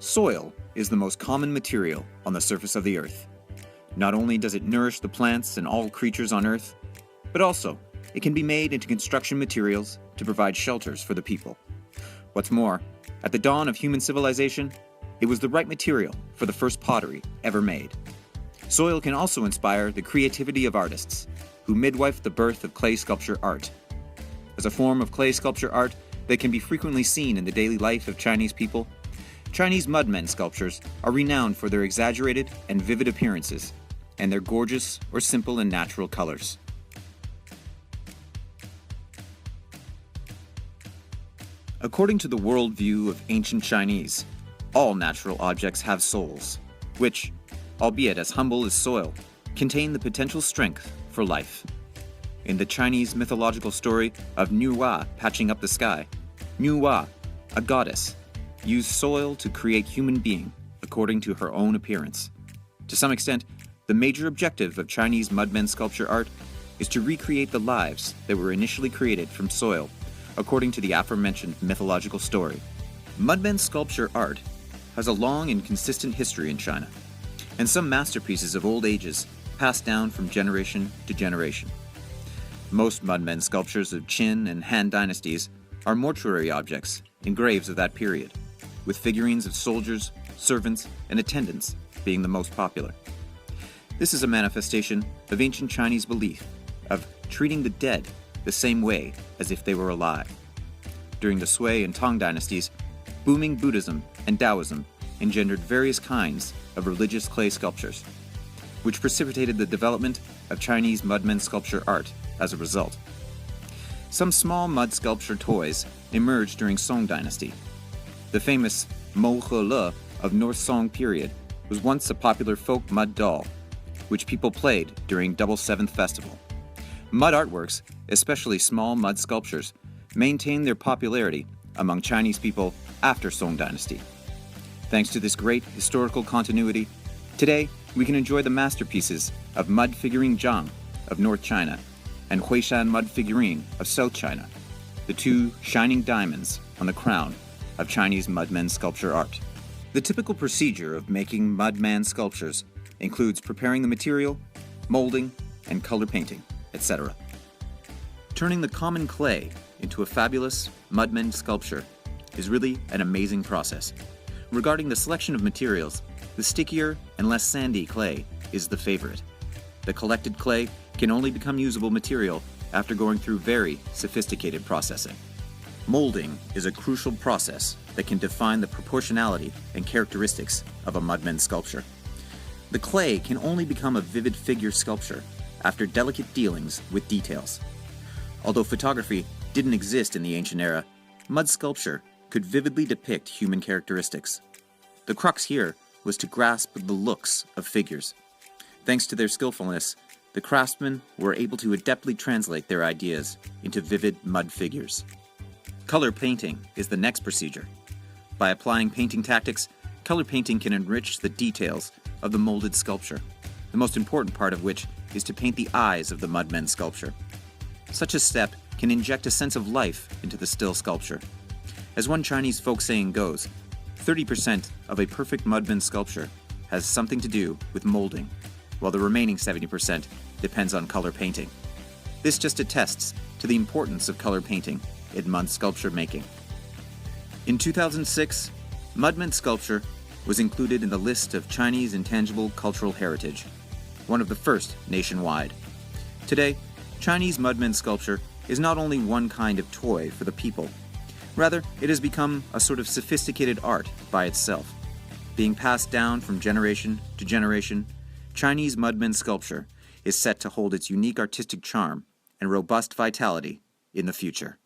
Soil is the most common material on the surface of the earth. Not only does it nourish the plants and all creatures on earth, but also it can be made into construction materials to provide shelters for the people. What's more, at the dawn of human civilization, it was the right material for the first pottery ever made. Soil can also inspire the creativity of artists, who midwife the birth of clay sculpture art. As a form of clay sculpture art that can be frequently seen in the daily life of Chinese people, Chinese mudmen sculptures are renowned for their exaggerated and vivid appearances, and their gorgeous or simple and natural colors. According to the worldview of ancient Chinese, all natural objects have souls, which, albeit as humble as soil, contain the potential strength for life. In the Chinese mythological story of Nuwa patching up the sky, Nuwa, a goddess, used soil to create human being according to her own appearance. To some extent, the major objective of Chinese mudmen sculpture art is to recreate the lives that were initially created from soil according to the aforementioned mythological story. Mudmen sculpture art has a long and consistent history in China, and some masterpieces of old ages passed down from generation to generation. Most mudmen sculptures of Qin and Han dynasties are mortuary objects in graves of that period, with figurines of soldiers, servants, and attendants being the most popular. This is a manifestation of ancient Chinese belief of treating the dead the same way as if they were alive. During the Sui and Tang dynasties, booming Buddhism and Taoism engendered various kinds of religious clay sculptures, which precipitated the development of Chinese mudmen sculpture art as a result. Some small mud sculpture toys emerged during Song dynasty. The famous Mo He Le of North Song period was once a popular folk mud doll, which people played during Double Seventh Festival. Mud artworks, especially small mud sculptures, maintained their popularity among Chinese people after Song dynasty. Thanks to this great historical continuity, today we can enjoy the masterpieces of mud figurine Zhang of North China and Huishan mud figurine of South China, the two shining diamonds on the crown of Chinese mudmen sculpture art. The typical procedure of making mudman sculptures includes preparing the material, molding, and color painting, etc. Turning the common clay into a fabulous mudmen sculpture is really an amazing process. Regarding the selection of materials, the stickier and less sandy clay is the favorite. The collected clay can only become usable material after going through very sophisticated processing. Molding is a crucial process that can define the proportionality and characteristics of a mudmen sculpture. The clay can only become a vivid figure sculpture after delicate dealings with details. Although photography didn't exist in the ancient era, mud sculpture could vividly depict human characteristics. The crux here was to grasp the looks of figures. Thanks to their skillfulness, the craftsmen were able to adeptly translate their ideas into vivid mud figures. Color painting is the next procedure. By applying painting tactics, color painting can enrich the details of the molded sculpture, the most important part of which is to paint the eyes of the mudmen sculpture. Such a step can inject a sense of life into the still sculpture. As one Chinese folk saying goes, 30% of a perfect mudmen sculpture has something to do with molding, while the remaining 70% depends on color painting. This just attests to the importance of color painting in mud sculpture making. In 2006, mudmen sculpture was included in the list of Chinese intangible cultural heritage, one of the first nationwide. Today, Chinese mudmen sculpture is not only one kind of toy for the people, rather it has become a sort of sophisticated art by itself. Being passed down from generation to generation, Chinese mudmen sculpture is set to hold its unique artistic charm and robust vitality in the future.